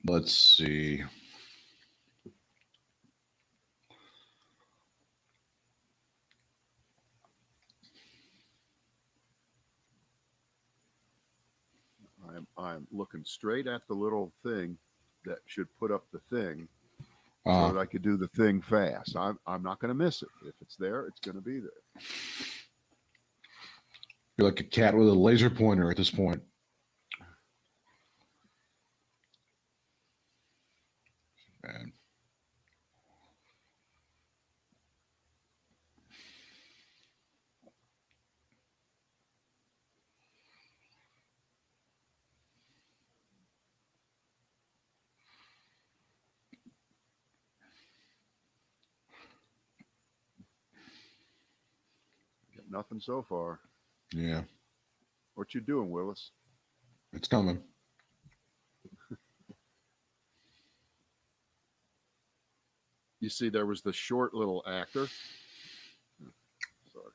Let's see. I'm looking straight at the little thing that should put up the thing so that I could do the thing fast. I'm not going to miss it. If it's there, it's going to be there. You're like a cat with a laser pointer at this point. Man. Got nothing so far. Yeah. What you doing, Willis? It's coming. You see, there was the short little actor. Sorry.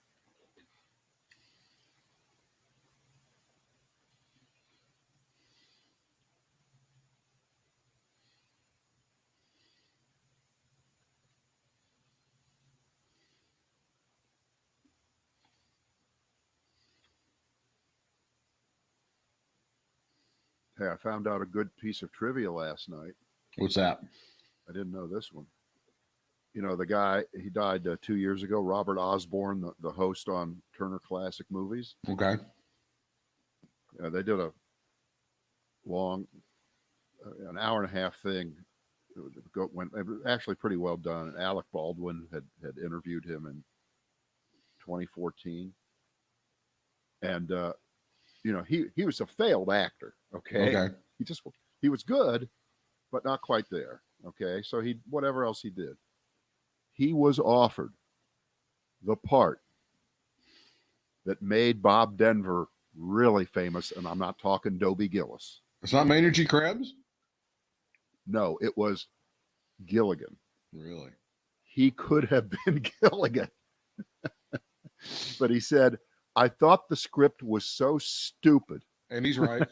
Hey, I found out a good piece of trivia last night. What's that? I didn't know this one. You know, the guy, he died 2 years ago, Robert Osborne, the host on Turner Classic Movies. Okay. They did a long, an hour and a half thing. Went actually pretty well done. And Alec Baldwin had interviewed him in 2014. And, you know, he was a failed actor. Okay. He was good, but not quite there. Okay. So whatever else he did, he was offered the part that made Bob Denver really famous. And I'm not talking Dobie Gillis. It's not Maynard G. Krebs? No, it was Gilligan. Really? He could have been Gilligan. But he said, I thought the script was so stupid. And he's right.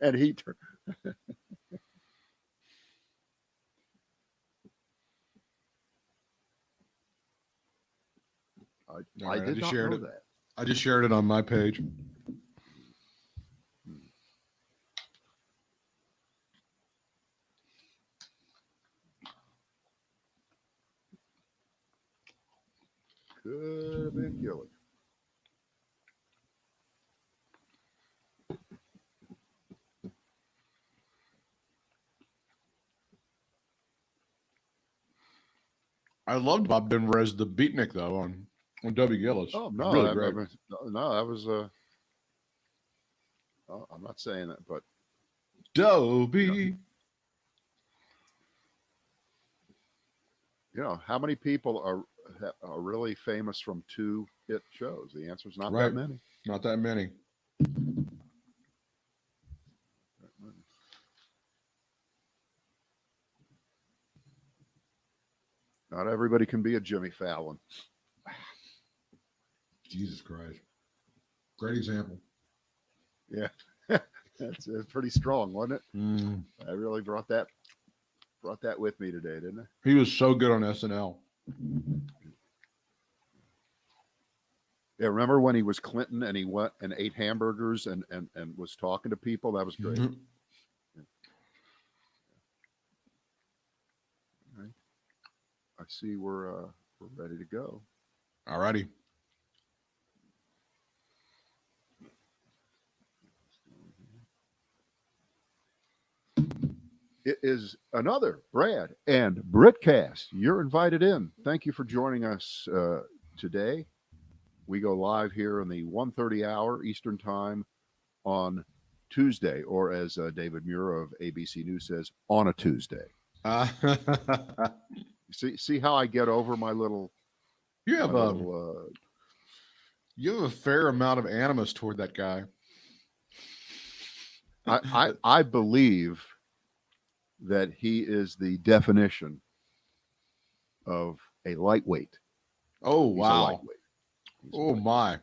And he turned. I did not know that. I just shared it on my page. Could have been Gilligan. I loved Bob Denver as the beatnik, though, on Dobie Gillis. Oh, no. Really great. No, that was I'm not saying that, but Dobie. You know, how many people are really famous from 2 hit shows? The answer is not that many. Not that many. Not everybody can be a Jimmy Fallon. Jesus Christ. Great example. Yeah. It's pretty strong, wasn't it? Mm. I really brought that with me today, didn't I? He was so good on SNL. Yeah, remember when he was Clinton and he went and ate hamburgers and was talking to people? That was great. Mm-hmm. Yeah. All right. I see we're ready to go. All righty. It is another Brad and BBCast. You're invited in. Thank you for joining us today. We go live here in the 1:30 hour Eastern Time on Tuesday, or as David Muir of ABC News says, on a Tuesday. See how I get over my little. You have a fair amount of animus toward that guy. I believe that he is the definition of a lightweight. Oh, He's wow. a lightweight. Oh, my.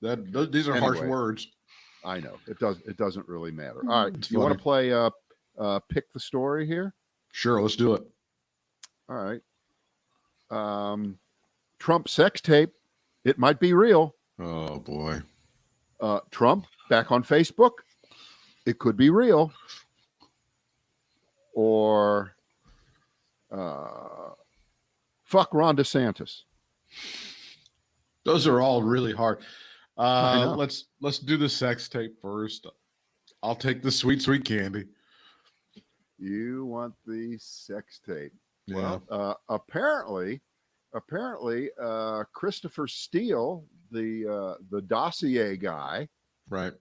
These are harsh words. I know. It doesn't really matter. All right. You want to play pick the story here? Sure, let's do it. All right. Trump sex tape. It might be real. Oh, boy. Trump back on Facebook. It could be real. Or fuck Ron DeSantis. Those are all really hard. I know. Let's do the sex tape first. I'll take the sweet, sweet candy. You want the sex tape? Yeah. Well, apparently, Christopher Steele, the dossier guy, right?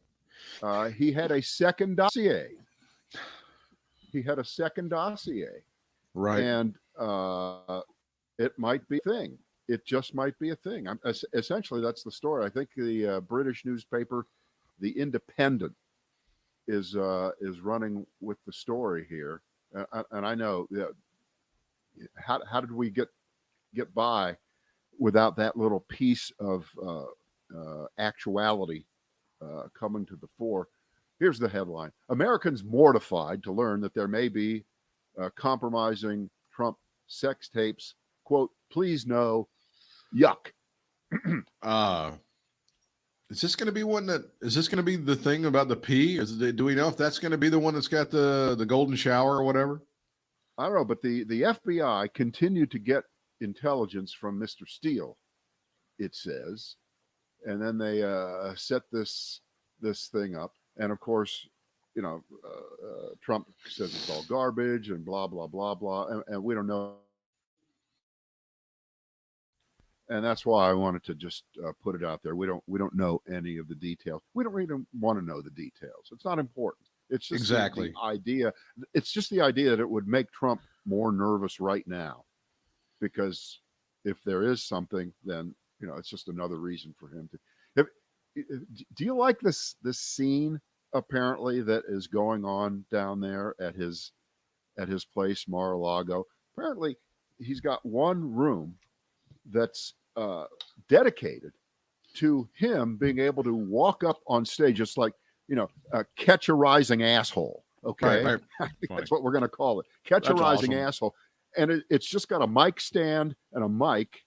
He had a second dossier. Right. And it might be a thing. It just might be a thing. Essentially, that's the story. I think the British newspaper, The Independent, is running with the story here. And I know how did we get by without that little piece of actuality coming to the fore? Here's the headline: Americans mortified to learn that there may be compromising Trump sex tapes. Quote, please no, yuck. Is this going to be is this going to be the thing about the pee? Do we know if that's going to be the one that's got the golden shower or whatever? I don't know, but the FBI continued to get intelligence from Mr. Steele, it says, and then they set this thing up. And of course, Trump says it's all garbage and blah, blah, blah, blah. And we don't know. And that's why I wanted to just put it out there. We don't know any of the details. We don't even want to know the details. It's not important. It's just exactly the idea. It's just the idea that it would make Trump more nervous right now, because if there is something, then it's just another reason for him to. Do you like this scene apparently that is going on down there at his place, Mar-a-Lago? Apparently, he's got one room that's dedicated to him being able to walk up on stage, just like catch a rising asshole. Okay, right. That's what we're going to call it. Catch a rising asshole, and it's just got a mic stand and a mic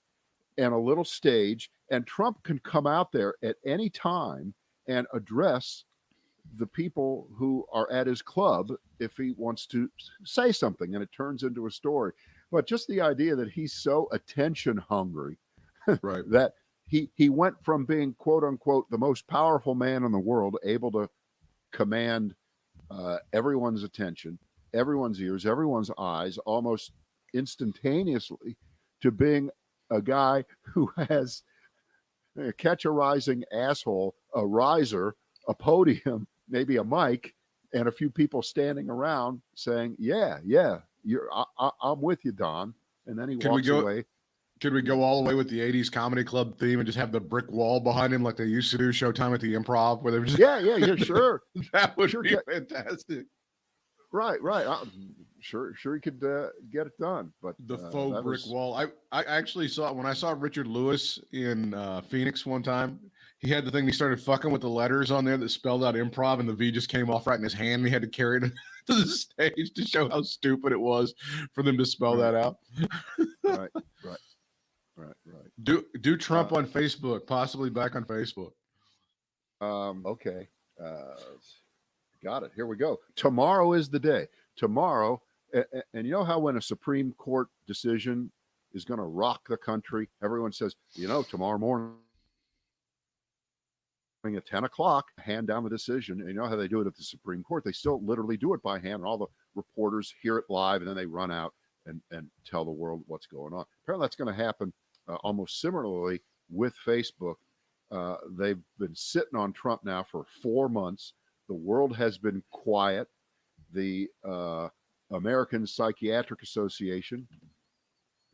and a little stage, and Trump can come out there at any time and address the people who are at his club if he wants to say something, and it turns into a story. But just the idea that he's so attention hungry, right, that he went from being, quote unquote, the most powerful man in the world, able to command everyone's attention, everyone's ears, everyone's eyes almost instantaneously, to being a guy who has catch a rising asshole, a riser, a podium, maybe a mic, and a few people standing around saying, yeah, I'm with you, Don. And then he walks away. Could we go all the way with the 80s comedy club theme and just have the brick wall behind him like they used to do Showtime at the Improv, where they were just yeah, sure. That would be fantastic. Right. Sure he could get it done. But the faux brick wall. I actually saw, when I saw Richard Lewis in Phoenix one time, he had the thing, he started fucking with the letters on there that spelled out improv, and the V just came off right in his hand. And he had to carry it to the stage to show how stupid it was for them to spell that out. Right. Do Trump on Facebook, possibly back on Facebook. Okay. Got it. Here we go. Tomorrow is the day. Tomorrow, and you know how when a Supreme Court decision is going to rock the country, everyone says, tomorrow morning at 10 o'clock, hand down the decision. And you know how they do it at the Supreme Court? They still literally do it by hand, and all the reporters hear it live, and then they run out and tell the world what's going on. Apparently that's going to happen almost similarly with Facebook. They've been sitting on Trump now for 4 months. The world has been quiet. The American Psychiatric Association,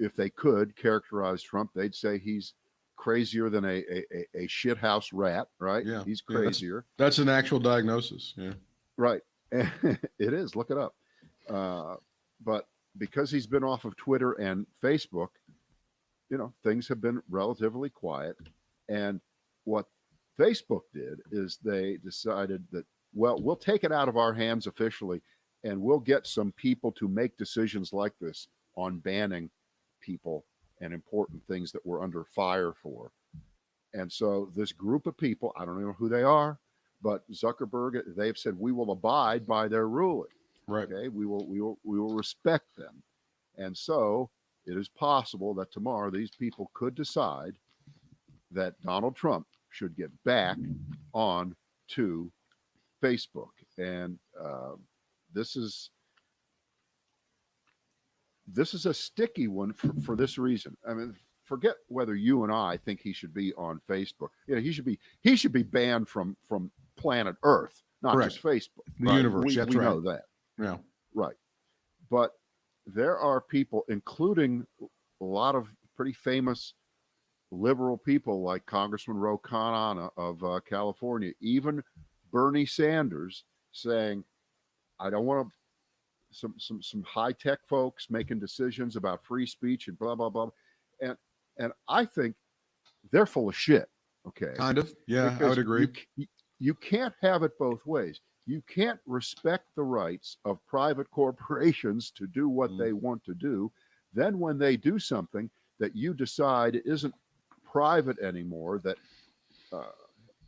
if they could characterize Trump, they'd say he's crazier than a shithouse rat, right? Yeah. He's crazier. That's an actual diagnosis. Yeah. Right. It is. Look it up. But because he's been off of Twitter and Facebook, things have been relatively quiet. And what Facebook did is they decided that, well, we'll take it out of our hands officially, and we'll get some people to make decisions like this on banning people and important things that we're under fire for. And so this group of people, I don't know who they are, but Zuckerberg, they've said we will abide by their ruling. Right. Okay, we will respect them. And so it is possible that tomorrow these people could decide that Donald Trump should get back on to Facebook. And this is a sticky one for this reason. I mean, forget whether you and I think he should be on Facebook. You know, he should be banned from planet Earth, not Correct. just Facebook. The universe. We know that. Yeah. Right. But there are people, including a lot of pretty famous liberal people like Congressman Ro Khanna of California, even Bernie Sanders, saying, I don't want to, some high-tech folks making decisions about free speech and blah, blah, blah. And I think they're full of shit. Okay. Kind of. Yeah, because I would agree. You can't have it both ways. You can't respect the rights of private corporations to do what they want to do. Then when they do something that you decide isn't private anymore, that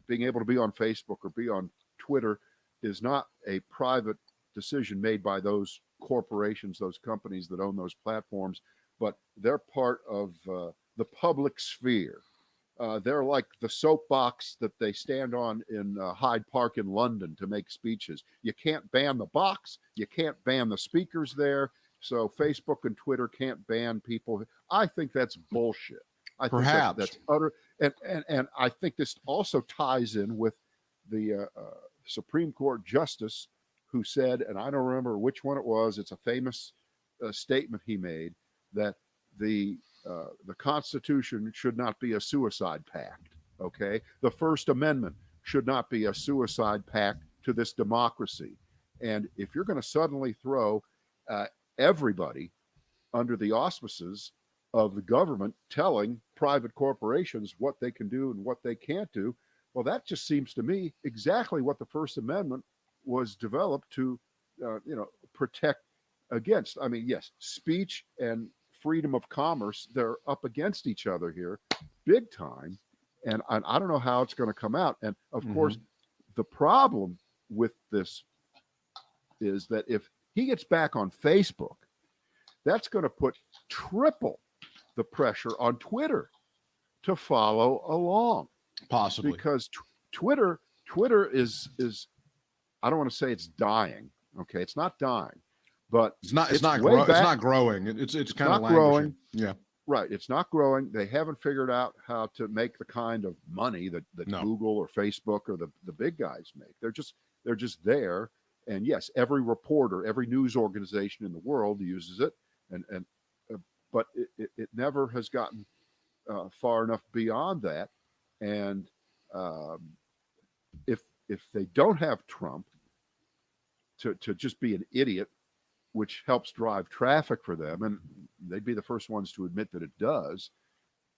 being able to be on Facebook or be on Twitter is not a private decision made by those corporations, those companies that own those platforms, but they're part of the public sphere. They're like the soapbox that they stand on in Hyde Park in London to make speeches. You can't ban the box. You can't ban the speakers there. So Facebook and Twitter can't ban people. I think that's bullshit. I think that's utter. And I think this also ties in with the Supreme Court justice who said, and I don't remember which one it was, it's a famous statement he made, that the Constitution should not be a suicide pact. Okay, the First Amendment should not be a suicide pact to this democracy. And if you're going to suddenly throw everybody under the auspices of the government telling private corporations what they can do and what they can't do, well, that just seems to me exactly what the First Amendment was developed to, protect against. I mean, yes, speech and freedom of commerce, they're up against each other here big time. And I don't know how it's going to come out. And of course, the problem with this is that if he gets back on Facebook, that's going to put triple the pressure on Twitter to follow along. Possibly. Because Twitter is I don't want to say it's dying. Okay, it's not dying, but it's not growing. It's kind of growing. Yeah. Right. It's not growing. They haven't figured out how to make the kind of money that Google or Facebook or the big guys make. They're just there. And yes, every reporter, every news organization in the world uses it, but it never has gotten far enough beyond that. And if they don't have Trump to just be an idiot, which helps drive traffic for them, and they'd be the first ones to admit that it does,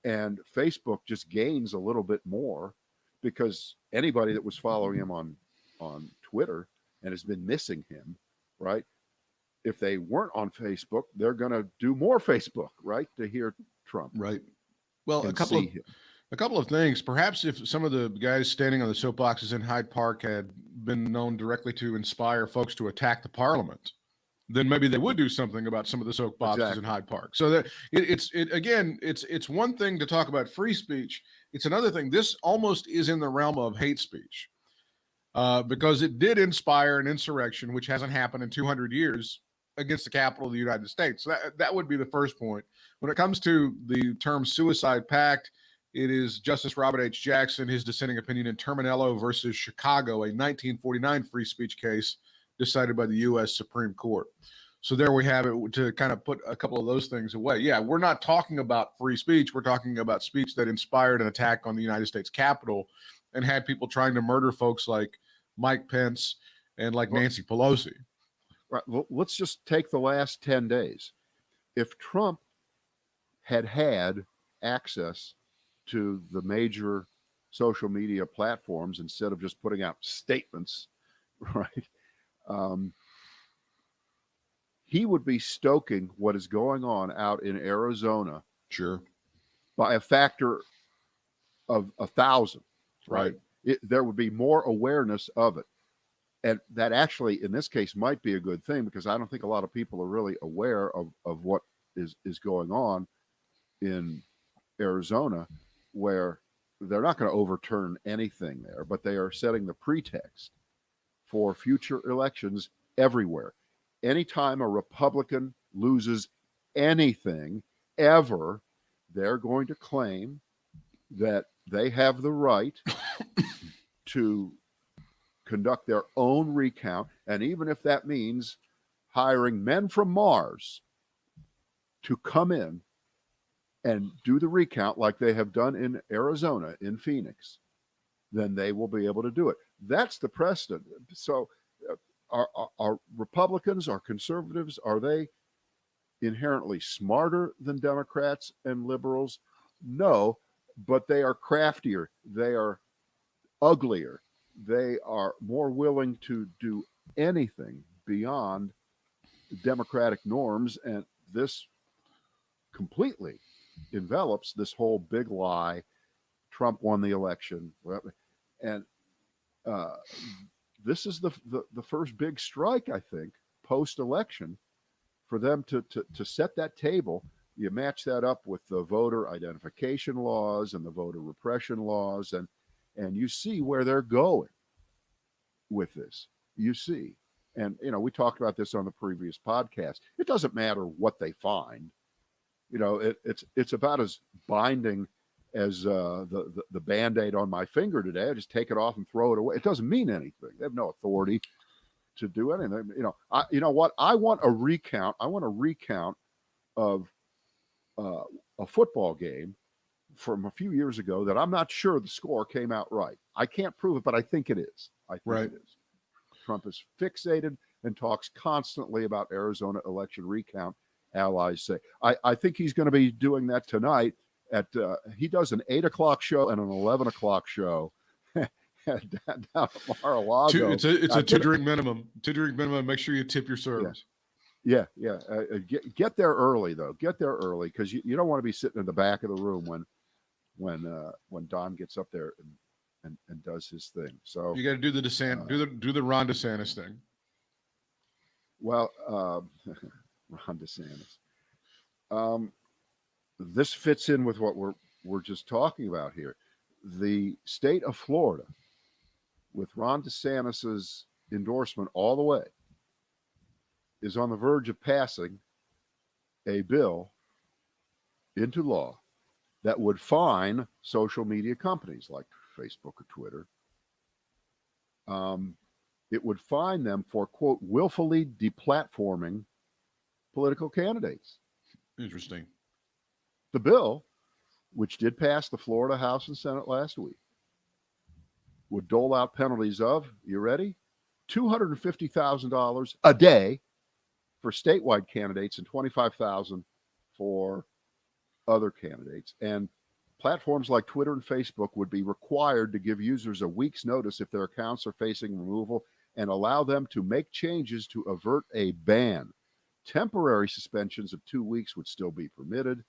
and Facebook just gains a little bit more because anybody that was following him on Twitter and has been missing him, right? If they weren't on Facebook, they're going to do more Facebook, right, to hear Trump. Right. Well, a couple of things. Perhaps if some of the guys standing on the soapboxes in Hyde Park had been known directly to inspire folks to attack the parliament, then maybe they would do something about some of the soapboxes in Hyde Park. So that it's one thing to talk about free speech. It's another thing. This almost is in the realm of hate speech because it did inspire an insurrection, which hasn't happened in 200 years against the Capitol of the United States. So that would be the first point. When it comes to the term suicide pact, it is Justice Robert H. Jackson, his dissenting opinion in Terminello versus Chicago, a 1949 free speech case decided by the U.S. Supreme Court. So there we have it to kind of put a couple of those things away. Yeah, we're not talking about free speech. We're talking about speech that inspired an attack on the United States Capitol and had people trying to murder folks like Mike Pence and like Nancy Pelosi. Right. Well, let's just take the last 10 days. If Trump had access to the major social media platforms instead of just putting out statements, right? he would be stoking what is going on out in Arizona. Sure. By a factor of 1,000. Right. There would be more awareness of it. And that actually, in this case, might be a good thing, because I don't think a lot of people are really aware of what is going on in Arizona, where they're not going to overturn anything there, but they are setting the pretext for future elections everywhere. Anytime a Republican loses anything ever, they're going to claim that they have the right to conduct their own recount. And even if that means hiring men from Mars to come in and do the recount like they have done in Arizona, in Phoenix, then they will be able to do it. That's the precedent. So are Republicans, are conservatives, are they inherently smarter than Democrats and liberals? No, but they are craftier. They are uglier. They are more willing to do anything beyond democratic norms. And this completely envelops this whole big lie. Trump won the election. And this is the first big strike, I think, post-election, for them to set that table. You match that up with the voter identification laws and the voter repression laws, and you see where they're going with this. You see. And, we talked about this on the previous podcast. It doesn't matter what they find. It's about as binding as the Band-Aid on my finger today. I just take it off and throw it away. It doesn't mean anything. They have no authority to do anything. You know what? I want a recount. I want a recount of a football game from a few years ago that I'm not sure the score came out right. I can't prove it, but I think it is. It is. Trump is fixated and talks constantly about Arizona election recount, allies say. I think he's going to be doing that tonight. He does an 8 o'clock show and an 11 o'clock show down at Mar-a-Lago. It's a 2-drink minimum. 2-drink minimum. Make sure you tip your servers. Yeah. Get there early though. Get there early, because you don't want to be sitting in the back of the room when Don gets up there and does his thing. So you got to do the do the Ron DeSantis thing. Well, Ron DeSantis. This fits in with what we're just talking about here. The state of Florida, with Ron DeSantis's endorsement all the way, is on the verge of passing a bill into law that would fine social media companies like Facebook or Twitter. It would fine them for, quote, willfully deplatforming political candidates. Interesting. The bill, which did pass the Florida House and Senate last week, would dole out penalties of, you ready? $250,000 a day for statewide candidates and $25,000 for other candidates. And platforms like Twitter and Facebook would be required to give users a week's notice if their accounts are facing removal, and allow them to make changes to avert a ban. Temporary suspensions of 2 weeks would still be permitted.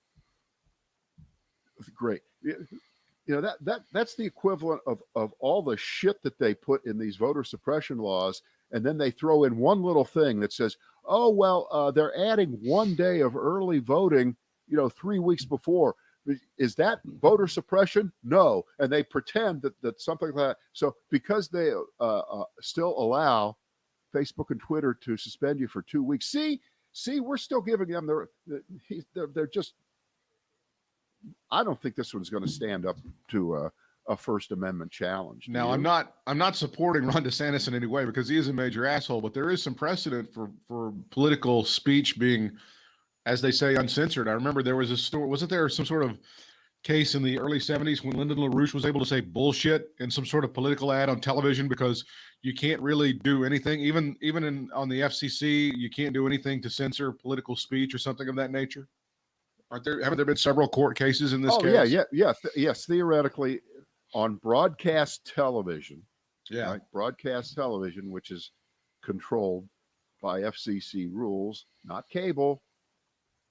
Great. That's the equivalent of all the shit that they put in these voter suppression laws, and then they throw in one little thing that says, oh, well, they're adding 1 day of early voting, 3 weeks before. Is that voter suppression? No. And they pretend that something like that. So because they still allow Facebook and Twitter to suspend you for 2 weeks, see, we're still giving them they're just, I don't think this one's going to stand up to a First Amendment challenge. Now, I'm not supporting Ron DeSantis in any way, because he is a major asshole, but there is some precedent for political speech being, as they say, uncensored. I remember there was a story, wasn't there some sort of case in the early 70s when Lyndon LaRouche was able to say bullshit in some sort of political ad on television, because you can't really do anything, even on the FCC, you can't do anything to censor political speech or something of that nature? Haven't there been several court cases in this case? Yes, theoretically, on broadcast television. Yeah. Right? Broadcast television, which is controlled by FCC rules, not cable,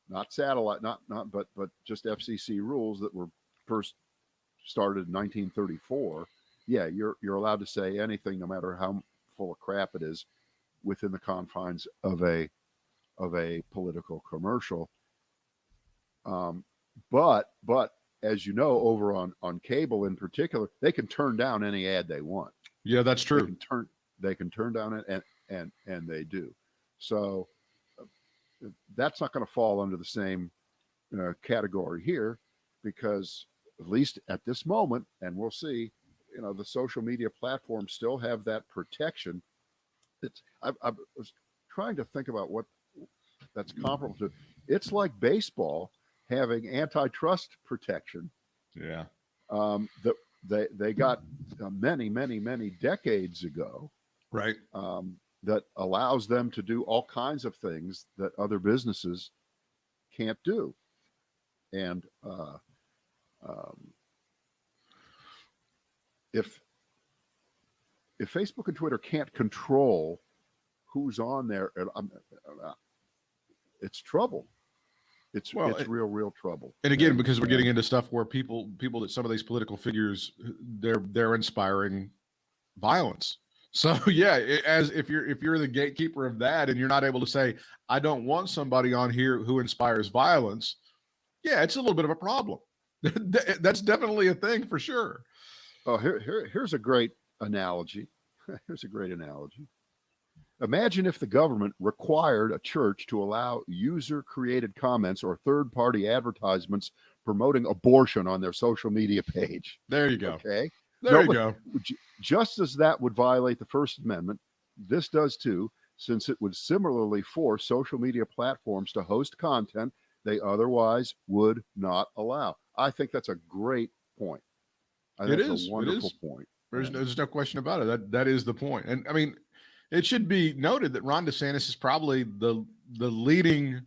not satellite, but just FCC rules that were first started in 1934. Yeah, you're allowed to say anything, no matter how full of crap it is, within the confines of a political commercial. But as you know, over on cable in particular, they can turn down any ad they want. Yeah, that's true. They can turn down it, and they do. So that's not going to fall under the same category here, because at least at this moment, and we'll see, the social media platforms still have that protection. I was trying to think about what that's comparable to. It's like baseball having antitrust protection. Yeah. That they got many decades ago. Right. That allows them to do all kinds of things that other businesses can't do. And if Facebook and Twitter can't control who's on there, it's trouble. It's real trouble. And again, because we're getting into stuff where people that some of these political figures, they're inspiring violence. So yeah, as if you're the gatekeeper of that, and you're not able to say, I don't want somebody on here who inspires violence. Yeah, it's a little bit of a problem. That's definitely a thing for sure. Oh, here's a great analogy. Here's a great analogy. Imagine if the government required a church to allow user-created comments or third-party advertisements promoting abortion on their social media page. There you go. Okay. There you go. Just as that would violate the First Amendment, this does too, since it would similarly force social media platforms to host content they otherwise would not allow. I think that's a great point. It is a wonderful point. There's no question about it. That is the point. And I mean, it should be noted that Ron DeSantis is probably the leading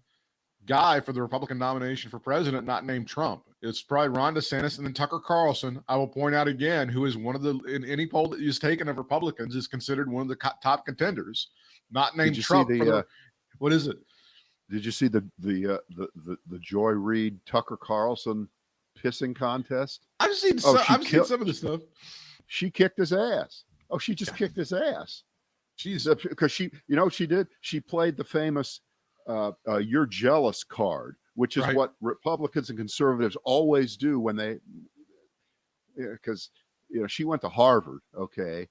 guy for the Republican nomination for president, not named Trump. It's probably Ron DeSantis, and then Tucker Carlson, I will point out again, who is one of the, in any poll that is taken of Republicans, is considered one of the top contenders, not named Trump. What is it? Did you see the Joy Reid Tucker Carlson pissing contest? I've seen some of the stuff. She kicked his ass. Oh, she just kicked his ass. Jeez. Because she did. She played the famous "You're Jealous" card, which is what Republicans and conservatives always do when they, because she went to Harvard, okay,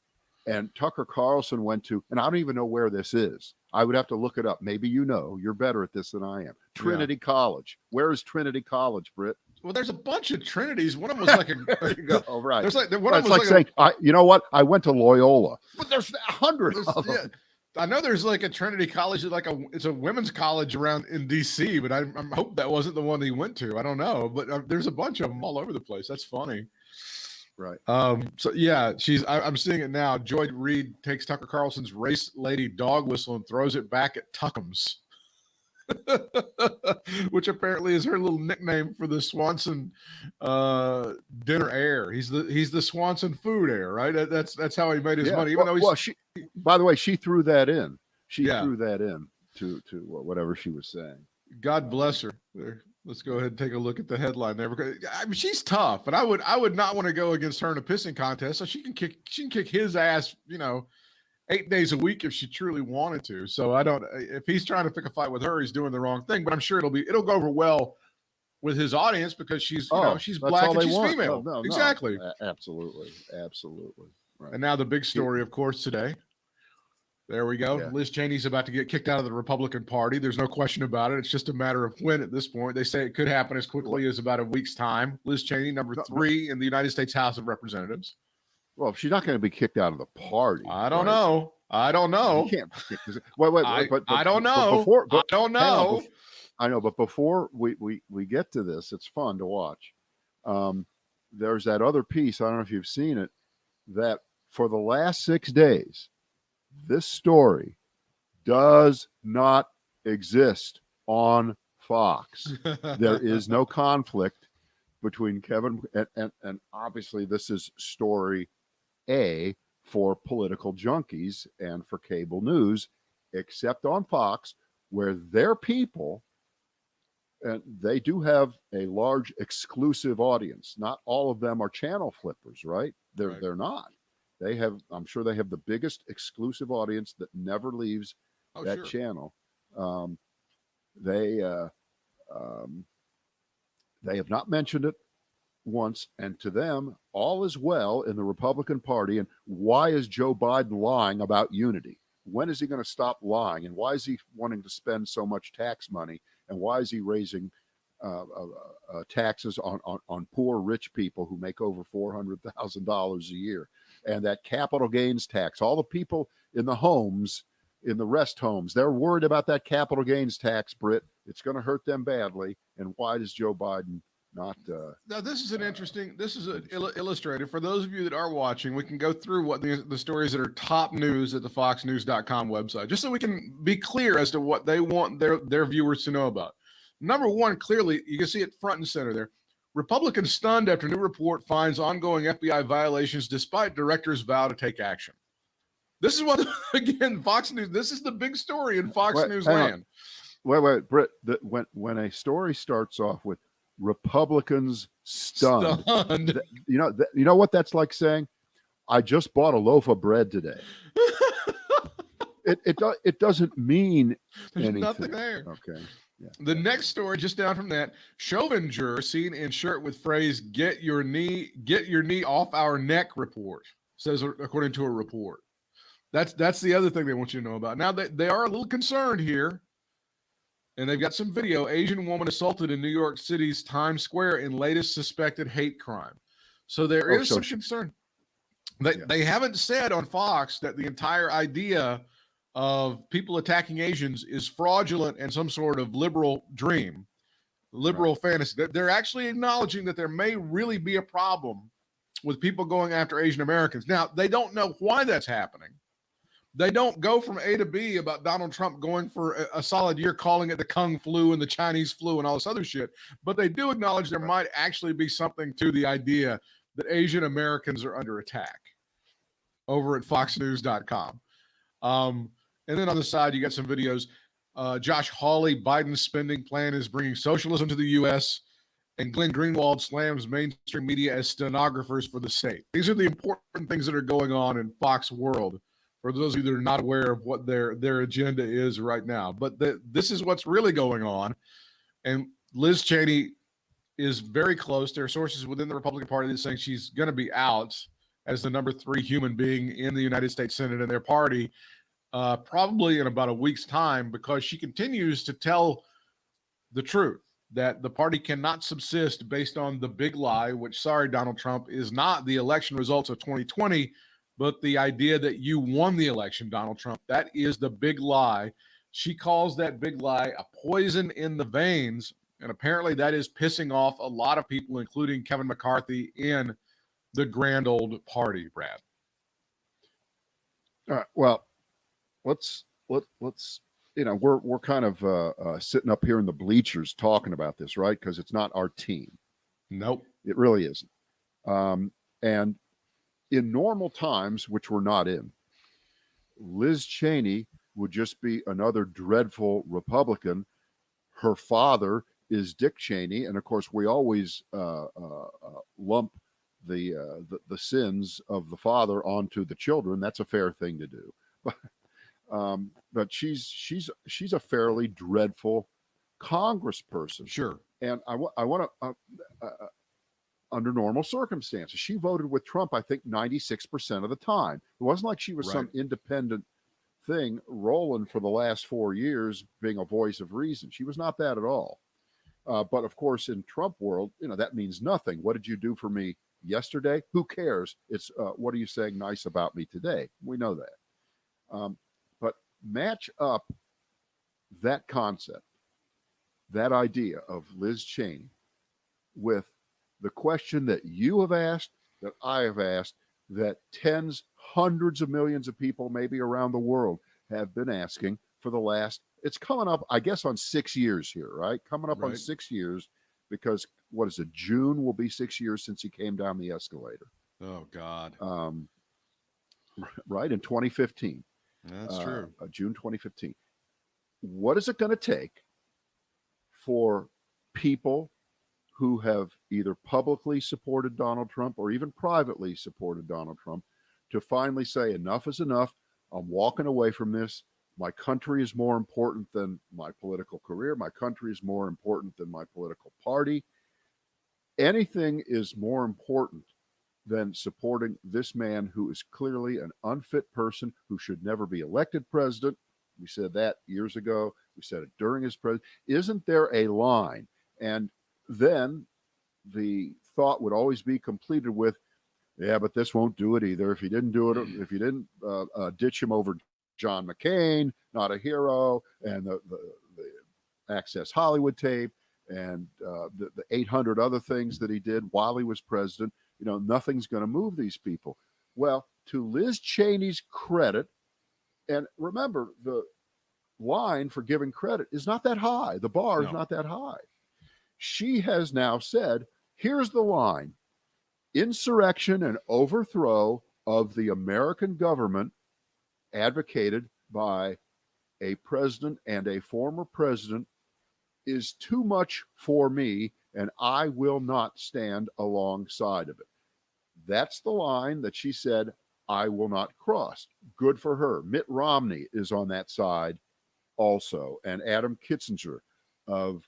and Tucker Carlson went to, and I don't even know where this is. I would have to look it up. Maybe you're better at this than I am. Trinity College. Where is Trinity College, Britt? Well, there's a bunch of Trinities. One of them was like a. There you go. Oh, right. There's like one of them was like saying, you know what? I went to Loyola, but there's 100 of them. Yeah. I know there's like a Trinity College, it's a women's college around in D.C., but I hope that wasn't the one he went to. I don't know, but there's a bunch of them all over the place. That's funny. Right. So yeah, I'm seeing it now. Joy Reid takes Tucker Carlson's race lady dog whistle and throws it back at Tuckums. Which apparently is her little nickname for the Swanson dinner heir. He's the Swanson food heir, right? That's how he made his money. Even though by the way, she threw that in. She threw that in to whatever she was saying. God bless her. There. Let's go ahead and take a look at the headline there, because I mean, she's tough, and I would not want to go against her in a pissing contest. So she can kick his ass, 8 days a week if she truly wanted to. So if he's trying to pick a fight with her, he's doing the wrong thing. But I'm sure it'll go over well with his audience, because she's she's black and she's female. No, exactly. Absolutely. Right. And now the big story, of course, today. There we go. Yeah. Liz Cheney's about to get kicked out of the Republican Party. There's no question about it. It's just a matter of when at this point. They say it could happen as quickly as about a week's time. Liz Cheney, number 3 in the United States House of Representatives. Well, she's not going to be kicked out of the party. I don't know. You can't be kicked. Wait, I don't know. I don't know. I know, but before we get to this, it's fun to watch. There's that other piece, I don't know if you've seen it, that for the last 6 days, this story does not exist on Fox. There is no conflict between Kevin and obviously this is story A for political junkies and for cable news. except on Fox, where their people, and they do have a large exclusive audience. Not all of them are channel flippers, right? They're not. They have, I'm sure they have the biggest exclusive audience that never leaves that channel. They have not mentioned it once, and to them, all is well in the Republican Party. And why is Joe Biden lying about unity? When is he going to stop lying? And why is he wanting to spend so much tax money? And why is he raising taxes on poor rich people who make over $400,000 a year? And that capital gains tax, all the people in the homes, in the rest homes, they're worried about that capital gains tax, Britt. It's going to hurt them badly. And why does Joe Biden not? Now, this is illustrated. For those of you that are watching, we can go through what the stories that are top news at the foxnews.com website, just so we can be clear as to what they want their viewers to know about. Number one, clearly, you can see it front and center there. Republicans stunned after new report finds ongoing FBI violations despite director's vow to take action. This is what, again, Fox News, this is the big story in Fox News land. Wait, Britt, when a story starts off with Republicans stunned. You know what that's like saying, I just bought a loaf of bread today. It doesn't mean there's anything. Nothing there. Okay. Yeah. The next story, just down from that, Chauvin juror seen in shirt with phrase "Get your knee off our neck" report, says according to a report. That's the other thing they want you to know about. Now they are a little concerned here, and they've got some video. Asian woman assaulted in New York City's Times Square in latest suspected hate crime. So there is some concern. They haven't said on Fox that the entire idea of people attacking Asians is fraudulent and some sort of liberal dream, liberal fantasy. They're actually acknowledging that there may really be a problem with people going after Asian Americans. Now, they don't know why that's happening. They don't go from A to B about Donald Trump going for a solid year, calling it the Kung flu and the Chinese flu and all this other shit. But they do acknowledge there might actually be something to the idea that Asian Americans are under attack over at foxnews.com. And then on the side, you got some videos. Josh Hawley, Biden's spending plan is bringing socialism to the U.S., and Glenn Greenwald slams mainstream media as stenographers for the state. These are the important things that are going on in Fox world, for those of you that are not aware of what their agenda is right now. But this is what's really going on. And Liz Cheney is very close. There are sources within the Republican Party that are saying she's going to be out as the number 3 human being in the United States Senate in their party, probably in about a week's time, because she continues to tell the truth that the party cannot subsist based on the big lie, which, sorry, Donald Trump, is not the election results of 2020, but the idea that you won the election, Donald Trump. That is the big lie. She calls that big lie a poison in the veins, and apparently that is pissing off a lot of people, including Kevin McCarthy in the grand old party, Brad. All right. Well, let's we're kind of sitting up here in the bleachers talking about this, right? Because it's not our team. Nope, it really isn't. And in normal times, which we're not in, Liz Cheney would just be another dreadful Republican. Her father is Dick Cheney, and of course, we always lump the sins of the father onto the children. That's a fair thing to do. But she's a fairly dreadful congressperson. Sure. And I want to, under normal circumstances, she voted with Trump, I think 96% of the time. It wasn't like she was some independent thing rolling for the last 4 years being a voice of reason. She was not that at all. But of course, in Trump world, that means nothing. What did you do for me yesterday? Who cares? It's what are you saying nice about me today? We know that. But match up that concept, that idea of Liz Cheney, with the question that you have asked, that I have asked, that tens, hundreds of millions of people, maybe around the world, have been asking for the last, it's coming up, I guess, on 6 years here, right? Coming up on 6 years, because what is it? June will be 6 years since he came down the escalator. Oh, God. Right, in 2015. That's true. June 2015. What is it going to take for people who have either publicly supported Donald Trump or even privately supported Donald Trump to finally say enough is enough? I'm walking away from this. My country is more important than my political career. My country is more important than my political party. Anything is more important than supporting this man who is clearly an unfit person who should never be elected president. We said that years ago. We said it during his presidency. Isn't there a line? And then the thought would always be completed with, yeah, but this won't do it either. If you didn't do it, if you didn't ditch him over John McCain, not a hero, and the Access Hollywood tape, and the 800 other things that he did while he was president, nothing's going to move these people. Well, to Liz Cheney's credit, and remember, the line for giving credit is not that high. The bar is not that high. She has now said, here's the line: insurrection and overthrow of the American government advocated by a president and a former president is too much for me, and I will not stand alongside of it. That's the line that she said, I will not cross. Good for her. Mitt Romney is on that side also, and Adam Kinzinger of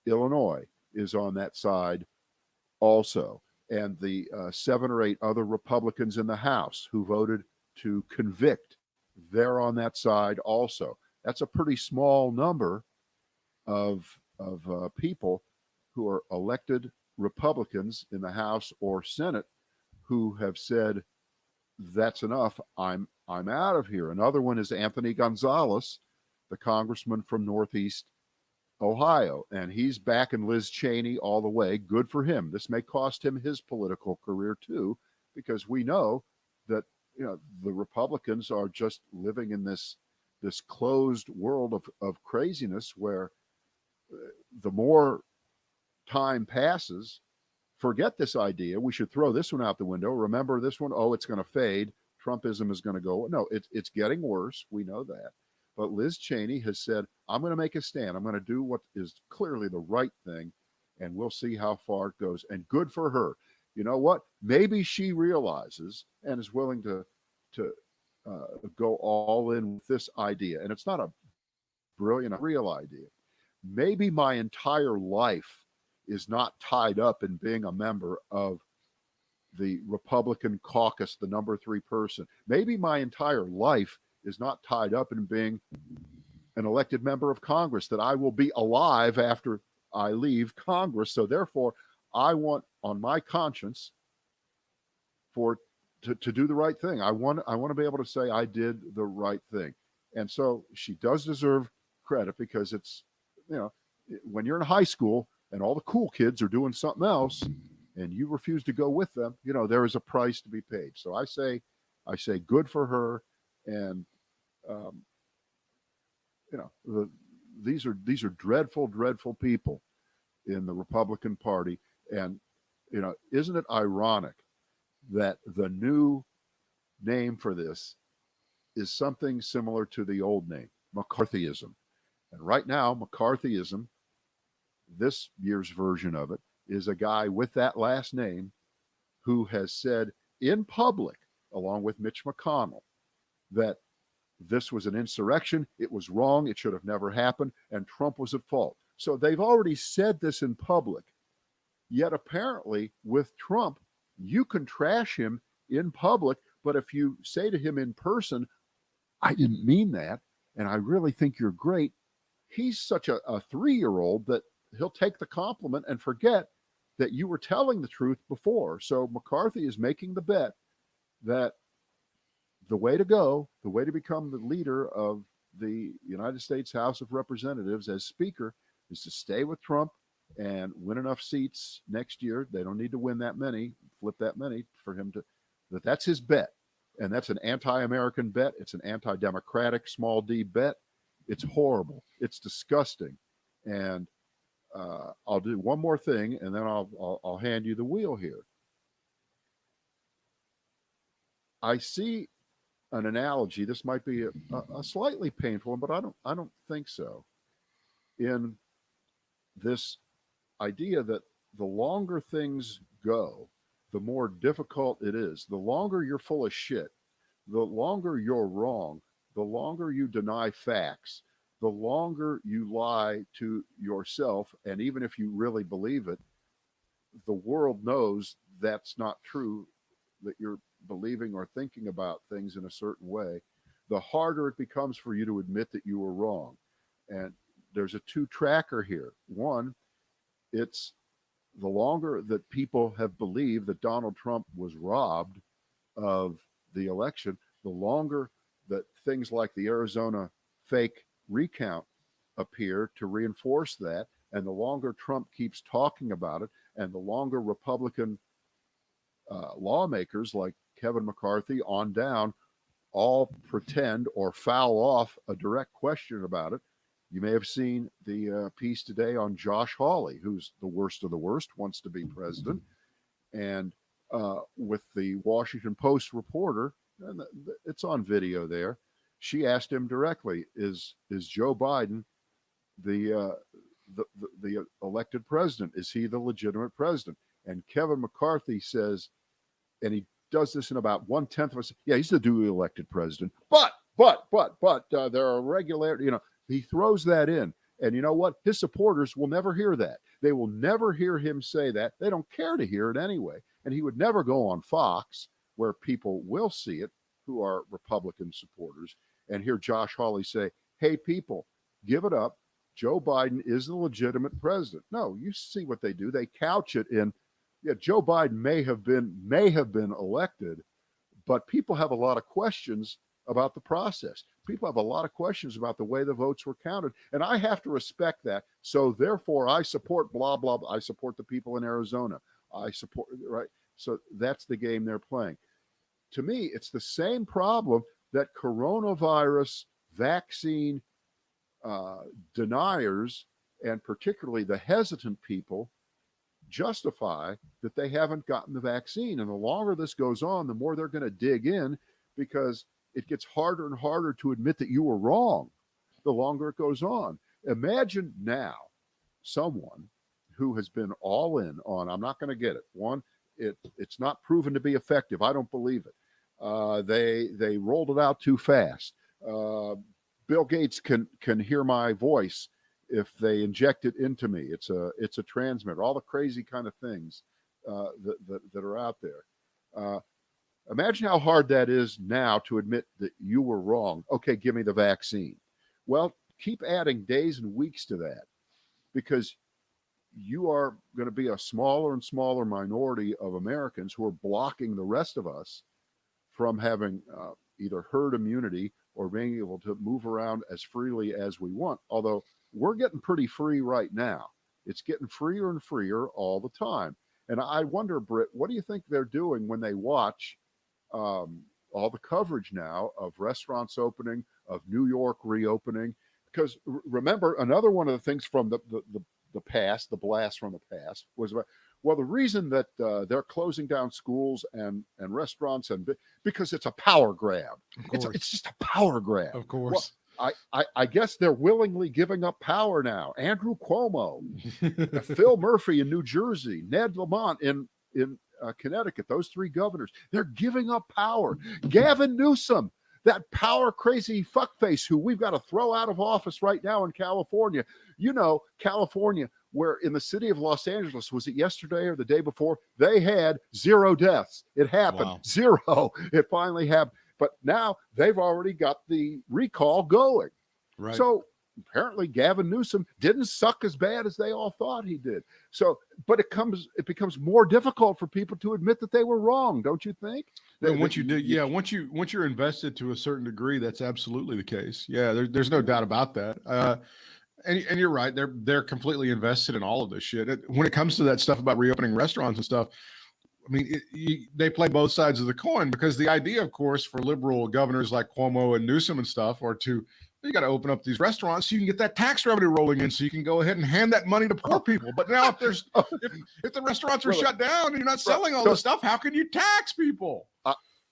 Illinois is on that side also. And the 7 or 8 other Republicans in the House who voted to convict, they're on that side also. That's a pretty small number of people who are elected Republicans in the House or Senate who have said, that's enough. I'm out of here. Another one is Anthony Gonzalez, the congressman from Northeast Ohio, and he's backing Liz Cheney all the way. Good for him. This may cost him his political career too, because we know that the Republicans are just living in this closed world of craziness where the more time passes, forget this idea. We should throw this one out the window. Remember this one? Oh, it's going to fade. Trumpism is going to go. No, it's getting worse. We know that. But Liz Cheney has said, I'm going to make a stand. I'm going to do what is clearly the right thing, and we'll see how far it goes. And good for her. You know what? Maybe she realizes and is willing to go all in with this idea. And it's not a brilliant, real idea. Maybe my entire life is not tied up in being a member of the Republican caucus, the number 3 person. Maybe my entire life is not tied up in being an elected member of Congress, that I will be alive after I leave Congress. So therefore, I want on my conscience to do the right thing. I want to be able to say I did the right thing. And so she does deserve credit, because it's, when you're in high school and all the cool kids are doing something else and you refuse to go with them, there is a price to be paid. So I say good for her. And, these are dreadful, dreadful people in the Republican Party. And, isn't it ironic that the new name for this is something similar to the old name, McCarthyism? And right now, McCarthyism, this year's version of it, is a guy with that last name who has said in public, along with Mitch McConnell, that this was an insurrection. It was wrong. It should have never happened. And Trump was at fault. So they've already said this in public. Yet apparently with Trump, you can trash him in public. But if you say to him in person, I didn't mean that, and I really think you're great, he's such a 3-year-old that he'll take the compliment and forget that you were telling the truth before. So McCarthy is making the bet that the way to go, the way to become the leader of the United States House of Representatives as Speaker, is to stay with Trump and win enough seats next year. They don't need to win that many, flip that many for him to, that's his bet. And that's an anti-American bet. It's an anti-democratic small d bet. It's horrible. It's disgusting. And I'll do one more thing, and then I'll hand you the wheel here. I see an analogy. This might be a slightly painful one, but I don't think so. In this idea that the longer things go, the more difficult it is. The longer you're full of shit, the longer you're wrong, the longer you deny facts, the longer you lie to yourself, and even if you really believe it, the world knows that's not true, that you're believing or thinking about things in a certain way, the harder it becomes for you to admit that you were wrong. And there's a two-tracker here. One, it's the longer that people have believed that Donald Trump was robbed of the election, the longer that things like the Arizona fake recount appear to reinforce that. And the longer Trump keeps talking about it, and the longer Republican lawmakers like Kevin McCarthy on down all pretend or foul off a direct question about it. You may have seen the piece today on Josh Hawley, who's the worst of the worst, wants to be president. And with the Washington Post reporter, and it's on video there, she asked him directly, is Joe Biden the elected president? Is he the legitimate president? And Kevin McCarthy says, and he does this in about 1/10 of a second, yeah, he's the duly elected president. But there are regular, he throws that in. And you know what? His supporters will never hear that. They will never hear him say that. They don't care to hear it anyway. And he would never go on Fox, where people will see it, who are Republican supporters, and hear Josh Hawley say, hey, people, give it up. Joe Biden is the legitimate president. No, you see what they do. They couch it in, yeah, Joe Biden may have been elected, but people have a lot of questions about the process. People have a lot of questions about the way the votes were counted, and I have to respect that. So therefore, I support blah, blah, blah. I support the people in Arizona. I support, right? So that's the game they're playing. To me, it's the same problem that coronavirus vaccine deniers, and particularly the hesitant people, justify that they haven't gotten the vaccine. And the longer this goes on, the more they're going to dig in, because it gets harder and harder to admit that you were wrong the longer it goes on. Imagine now someone who has been all in on, I'm not going to get it. One, it's not proven to be effective. I don't believe it. They rolled it out too fast. Bill Gates can hear my voice if they inject it into me. It's a transmitter. All the crazy kind of things that are out there. Imagine how hard that is now to admit that you were wrong. Okay, give me the vaccine. Well, keep adding days and weeks to that, because you are going to be a smaller and smaller minority of Americans who are blocking the rest of us from having either herd immunity or being able to move around as freely as we want. Although we're getting pretty free right now. It's getting freer and freer all the time. And I wonder, Britt, what do you think they're doing when they watch all the coverage now of restaurants opening, of New York reopening? Because remember, another one of the things from the past, the blast from the past, was about, well, the reason that they're closing down schools and restaurants, and because it's a power grab. It's just a power grab. Of course. Well, I guess they're willingly giving up power now. Andrew Cuomo, Phil Murphy in New Jersey, Ned Lamont in Connecticut, those three governors, they're giving up power. Gavin Newsom, that power crazy fuckface who we've got to throw out of office right now in California. California, where in the city of Los Angeles, was it yesterday or the day before, they had 0 deaths. It happened. Wow. 0. It finally happened. But now they've already got the recall going. Right. So apparently Gavin Newsom didn't suck as bad as they all thought he did. So, but it becomes more difficult for people to admit that they were wrong, don't you think? Once you're invested to a certain degree, that's absolutely the case. Yeah, there's no doubt about that. And you're right. They're completely invested in all of this shit. When it comes to that stuff about reopening restaurants and stuff, I mean, they play both sides of the coin, because the idea, of course, for liberal governors like Cuomo and Newsom and stuff are to, you got to open up these restaurants so you can get that tax revenue rolling in, so you can go ahead and hand that money to poor people. But now if the restaurants are shut down and you're not selling all this stuff, how can you tax people?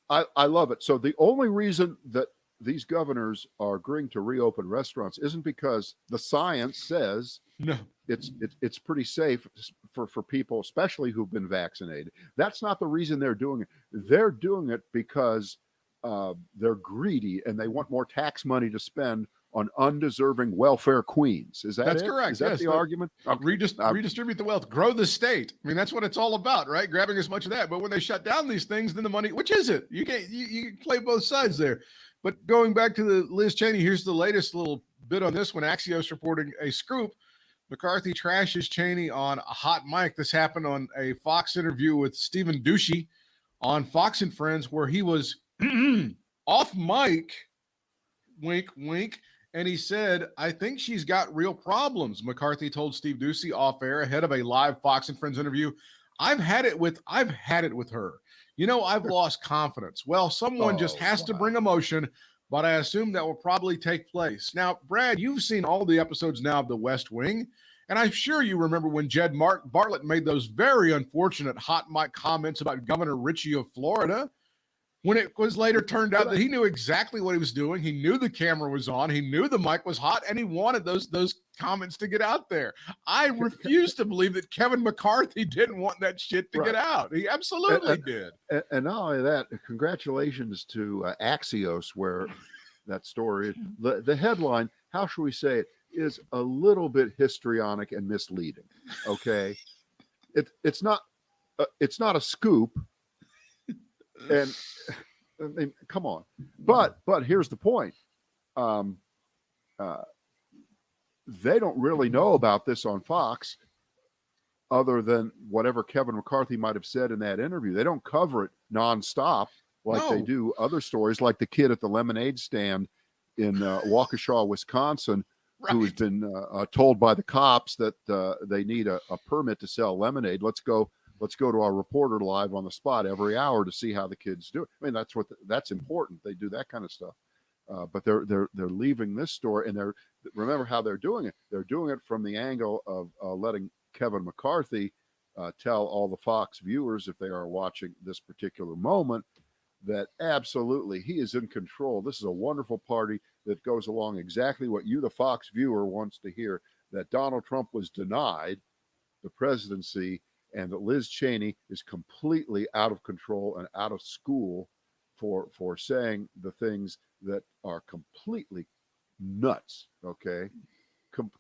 I love it. So the only reason that these governors are agreeing to reopen restaurants isn't because the science says no, it's pretty safe for people, especially who've been vaccinated. That's not the reason they're doing it. They're doing it because they're greedy and they want more tax money to spend on undeserving welfare queens. Is that that's it? correct. Is that yes, the argument? Okay. Redistribute the wealth, grow the state. I mean, that's what it's all about, right? Grabbing as much of that. But when they shut down these things, then the money, which is it? You can't you play both sides there. But going back to the Liz Cheney, here's the latest little bit on this one. Axios reporting a scoop. McCarthy trashes Cheney on a hot mic. This happened on a Fox interview with Stephen Ducey on Fox and Friends, where he was off mic, wink, wink, and he said, I think she's got real problems. McCarthy told Steve Ducey off air ahead of a live Fox and Friends interview. I've had it with her. You know, I've lost confidence. Well, someone just has to bring emotion, but I assume that will probably take place. Now, Brad, you've seen all the episodes now of The West Wing, and I'm sure you remember when Jed Bartlett made those very unfortunate hot mic comments about Governor Ritchie of Florida, when it was later turned out that he knew exactly what he was doing. He knew the camera was on. He knew the mic was hot, and he wanted those comments to get out there. I refuse to believe that Kevin McCarthy didn't want that shit to get out. He absolutely did. And not only that, congratulations to Axios, where that story, the headline, how should we say it, is a little bit histrionic and misleading. Okay, it's not a scoop. And I mean, come on, but here's the point. They don't really know about this on Fox, other than whatever Kevin McCarthy might have said in that interview. They don't cover it nonstop like they do other stories, like the kid at the lemonade stand in Waukesha, Wisconsin, who has been told by the cops that they need a permit to sell lemonade. Let's go to our reporter live on the spot every hour to see how the kids do it. I mean, that's important. They do that kind of stuff. But they're leaving this story, and remember how they're doing it. They're doing it from the angle of letting Kevin McCarthy tell all the Fox viewers, if they are watching this particular moment, that absolutely he is in control. This is a wonderful party that goes along exactly what you, the Fox viewer, wants to hear, that Donald Trump was denied the presidency and that Liz Cheney is completely out of control and out of school for saying the things that are completely nuts, okay?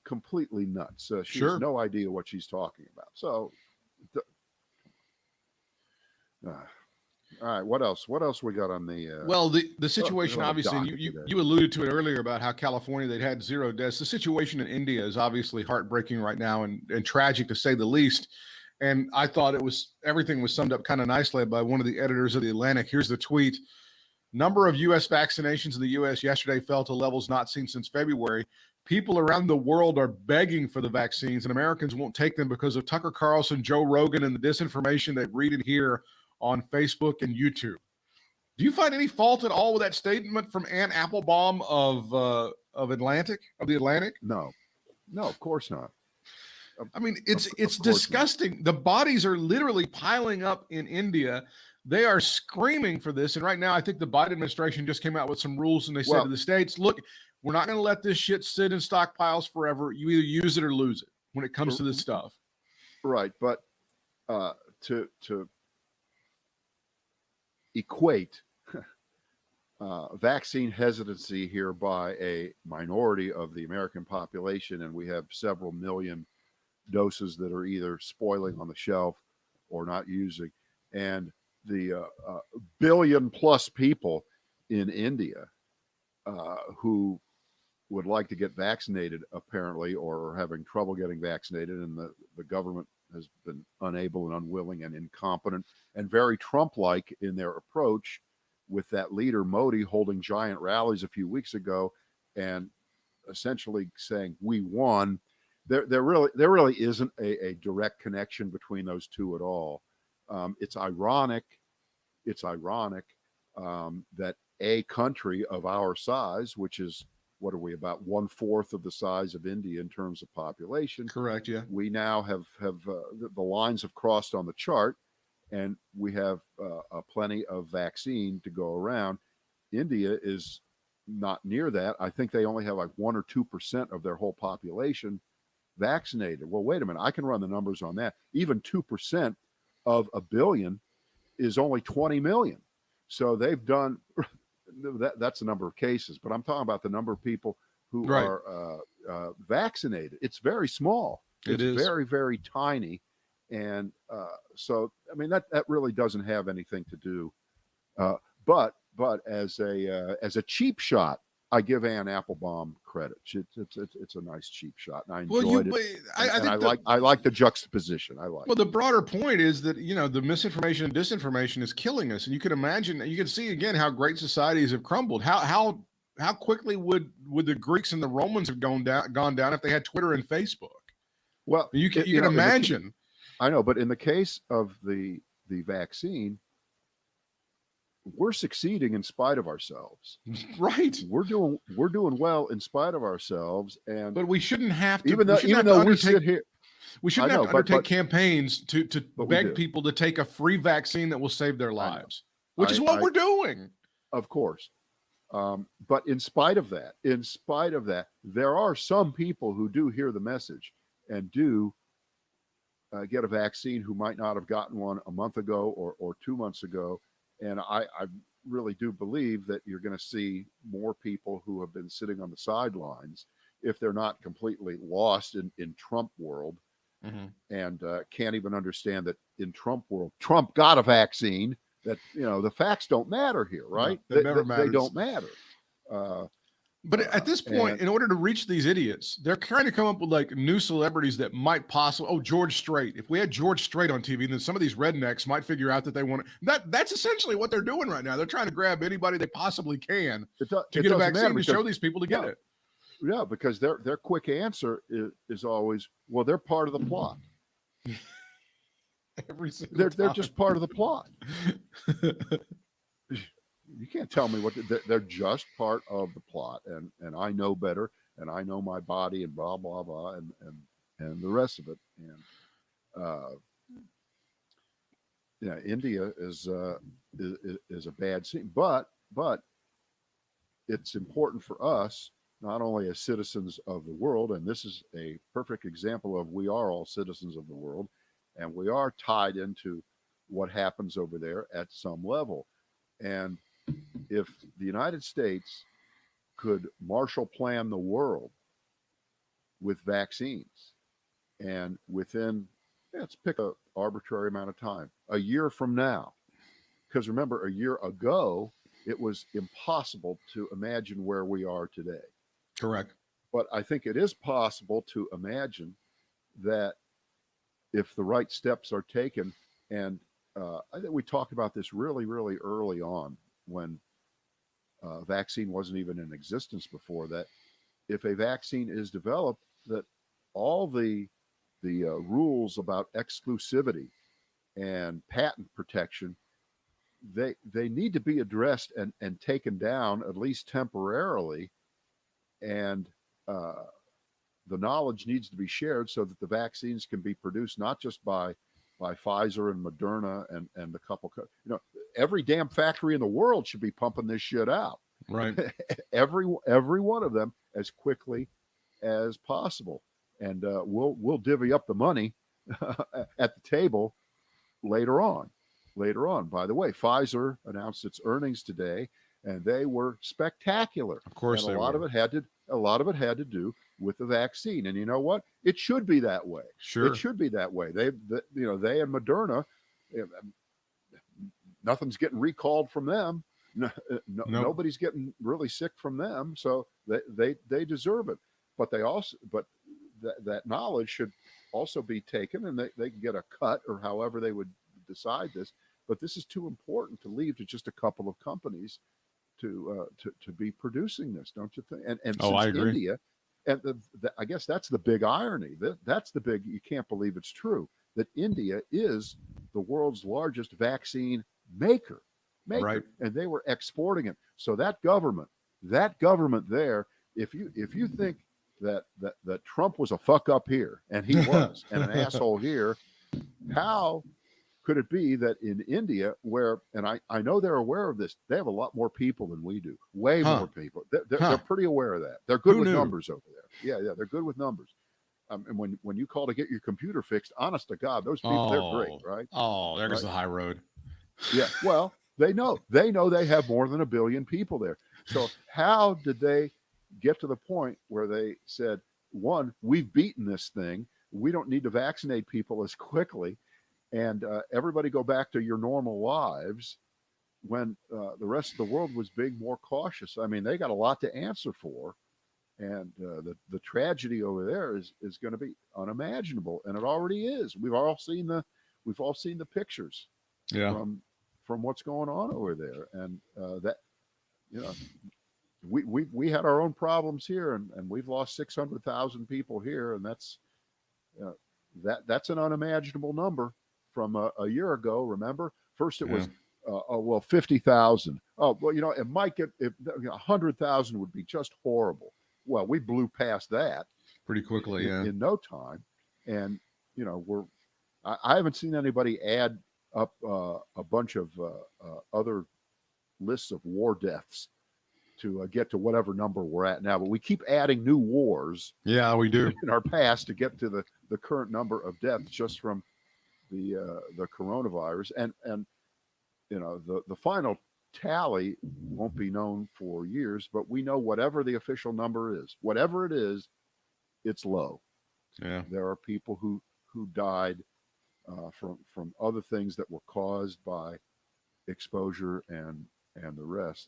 Completely nuts. She has no idea what she's talking about. So, all right, what else? What else we got on the... well, the situation, obviously, you alluded to it earlier about how California, they'd had 0 deaths. The situation in India is obviously heartbreaking right now and tragic, to say the least. And I thought everything was summed up kind of nicely by one of the editors of The Atlantic. Here's the tweet. Number of U.S. vaccinations in the U.S. yesterday fell to levels not seen since February. People around the world are begging for the vaccines, and Americans won't take them because of Tucker Carlson, Joe Rogan, and the disinformation they read and hear on Facebook and YouTube. Do you find any fault at all with that statement from Ann Applebaum of The Atlantic? No, of course not. I mean, it's disgusting. The bodies are literally piling up in India. They are screaming for this. And right now, I think the Biden administration just came out with some rules, and they said to the states, look, we're not going to let this shit sit in stockpiles forever. You either use it or lose it when it comes to this stuff. Right. But to equate vaccine hesitancy here by a minority of the American population, and we have several million doses that are either spoiling on the shelf or not using, and the billion plus people in India who would like to get vaccinated, apparently, or are having trouble getting vaccinated, and the government has been unable and unwilling and incompetent and very Trump-like in their approach, with that leader Modi holding giant rallies a few weeks ago and essentially saying we won. There really isn't a direct connection between those two at all. It's ironic that a country of our size, which is, what are we, about 1/4 of the size of India in terms of population? Correct. Yeah. We now have the lines have crossed on the chart, and we have plenty of vaccine to go around. India is not near that. I think they only have like 1 or 2% of their whole population vaccinated. Well, wait a minute. I can run the numbers on that. Even 2% of a billion is only 20 million. So they've done that's the number of cases, but I'm talking about the number of people who are vaccinated. It's very small. It's very, very tiny. And so, I mean, that really doesn't have anything to do. But as a cheap shot, I give Ann Applebaum credit. It's a nice cheap shot, and I enjoyed it. I like the juxtaposition. Well, the broader point is that the misinformation and disinformation is killing us, and you can imagine, you can see again how great societies have crumbled. How quickly would the Greeks and the Romans have gone down if they had Twitter and Facebook? Well, you can imagine. I know, but in the case of the vaccine, we're succeeding in spite of ourselves. Right. We're doing well in spite of ourselves. But we shouldn't have to, even though we sit here. We shouldn't have to undertake campaigns to beg people to take a free vaccine that will save their lives, which is what we're doing. Of course. But in spite of that, there are some people who do hear the message and do get a vaccine who might not have gotten one a month ago or 2 months ago. And I really do believe that you're going to see more people who have been sitting on the sidelines, if they're not completely lost in Trump world, and can't even understand that in Trump world, Trump got a vaccine, that, the facts don't matter here, right? No, they don't matter. But at this point, in order to reach these idiots, they're trying to come up with like new celebrities that might possibly. Oh, George Strait. If we had George Strait on TV, then some of these rednecks might figure out that they want to. That's essentially what they're doing right now. They're trying to grab anybody they possibly can to get a vaccine to show these people to get it. Yeah, because their quick answer is always, well, they're part of the plot. They're just part of the plot. You can't tell me they're just part of the plot, and I know better, and I know my body, and blah blah blah, and the rest of it. And India is a bad scene, but it's important for us, not only as citizens of the world, and this is a perfect example of we are all citizens of the world, and we are tied into what happens over there at some level. And if the United States could Marshall Plan the world with vaccines, and within, let's pick an arbitrary amount of time, a year from now, because remember, a year ago, it was impossible to imagine where we are today. Correct. But I think it is possible to imagine that if the right steps are taken, and I think we talked about this really, really early on, when vaccine wasn't even in existence before, that if a vaccine is developed, that all the rules about exclusivity and patent protection, they need to be addressed and taken down, at least temporarily, and the knowledge needs to be shared so that the vaccines can be produced not just by Pfizer and Moderna and the couple, every damn factory in the world should be pumping this shit out. Right. every one of them as quickly as possible. And we'll divvy up the money at the table later on. By the way, Pfizer announced its earnings today, and they were spectacular. Of course, and a lot of it had to do with the vaccine. And you know what? It should be that way. Sure. It should be that way. They and Moderna, nothing's getting recalled from them. Nobody's getting really sick from them. So they deserve it. But that knowledge should also be taken, and they can get a cut or however they would decide this. But this is too important to leave to just a couple of companies to be producing this, don't you think? And since I agree. India, and I guess that's the big irony. That's the big, you can't believe it's true, that India is the world's largest vaccine maker, right? And they were exporting it. So that government there, if you think that Trump was a fuck up here, and he was, and an asshole here, how could it be that in India, where, and I know they're aware of this, they have a lot more people than we do, way more people. They're pretty aware of that. They're good with numbers over there. Yeah, they're good with numbers. And when you call to get your computer fixed, honest to God, those people, they're great, right? Oh, there's the high road. Yeah, well, they know they have more than 1 billion people there. So how did they get to the point where they said, one, we've beaten this thing. We don't need to vaccinate people as quickly. And everybody go back to your normal lives, when the rest of the world was being more cautious. I mean, they got a lot to answer for. And the tragedy over there is going to be unimaginable. And it already is. We've all seen the pictures from what's going on over there. And that, you know, we had our own problems here, and we've lost 600,000 people here. And that's an unimaginable number from a year ago. Remember, first it was 50,000. Oh, well, you know, it might get 100,000 would be just horrible. Well, we blew past that pretty quickly, in no time. And you know, I haven't seen anybody add up a bunch of other lists of war deaths to get to whatever number we're at now. But we keep adding new wars. Yeah, we do, in our past, to get to the current number of deaths just from the coronavirus. And you know, the final tally won't be known for years, but we know whatever the official number is, whatever it is, it's low. Yeah, there are people who died from other things that were caused by exposure and the rest.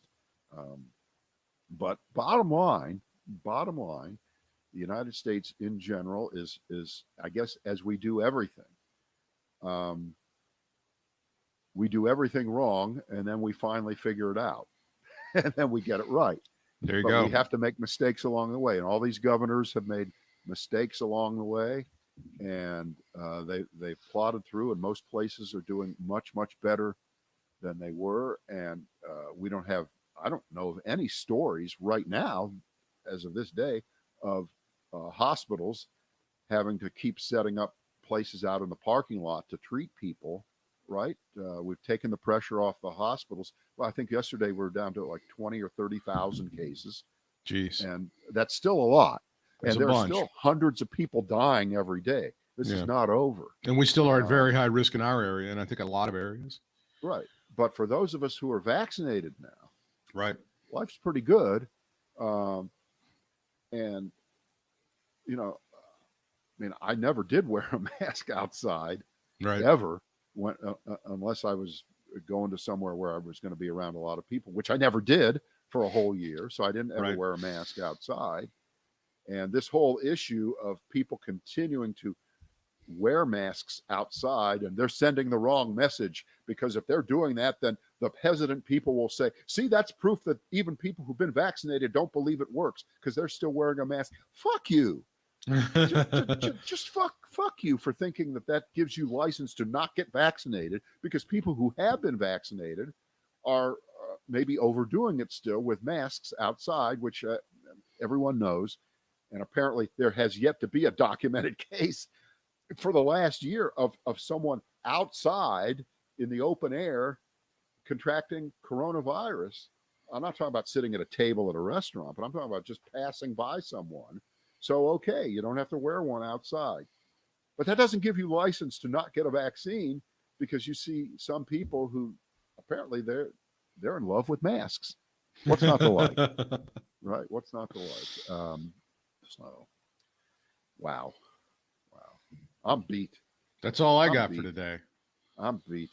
But bottom line, the United States in general is I guess, as we do everything, we do everything wrong, and then we finally figure it out, and then we get it right. There you go. We have to make mistakes along the way, and all these governors have made mistakes along the way, and they've plodded through, and most places are doing much better than they were. And I don't know of any stories right now, as of this day, of hospitals having to keep setting up places out in the parking lot to treat people. Right. We've taken the pressure off the hospitals. Well, I think yesterday we were down to like 20 or 30,000 cases. Jeez. And that's still a lot. That's and there are still hundreds of people dying every day. This is not over. And we still are at very high risk in our area, and I think a lot of areas. Right. But for those of us who are vaccinated now, right, life's pretty good. And, you know, I mean, I never did wear a mask outside, ever. Unless I was going to somewhere where I was going to be around a lot of people, which I never did for a whole year. So I didn't ever wear a mask outside. And this whole issue of people continuing to wear masks outside, and they're sending the wrong message, because if they're doing that, then the hesitant people will say, see, that's proof that even people who've been vaccinated don't believe it works because they're still wearing a mask. Fuck you. just fuck you for thinking that gives you license to not get vaccinated, because people who have been vaccinated are maybe overdoing it still with masks outside, which everyone knows. And apparently there has yet to be a documented case for the last year of someone outside in the open air contracting coronavirus. I'm not talking about sitting at a table at a restaurant, but I'm talking about just passing by someone. So, okay, you don't have to wear one outside. But that doesn't give you license to not get a vaccine, because you see some people who apparently they're in love with masks. What's not to like? Right? What's not to like? So, wow. I'm beat. That's all I got for today. I'm beat.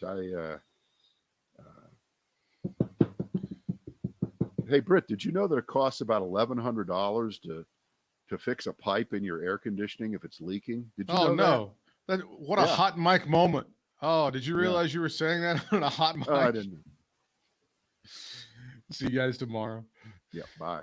Hey, Britt, did you know that it costs about $1,100 to fix a pipe in your air conditioning if it's leaking? Did you know that? What a hot mic moment. Oh, did you realize you were saying that on a hot mic? Oh, I didn't. See you guys tomorrow. Yeah, bye.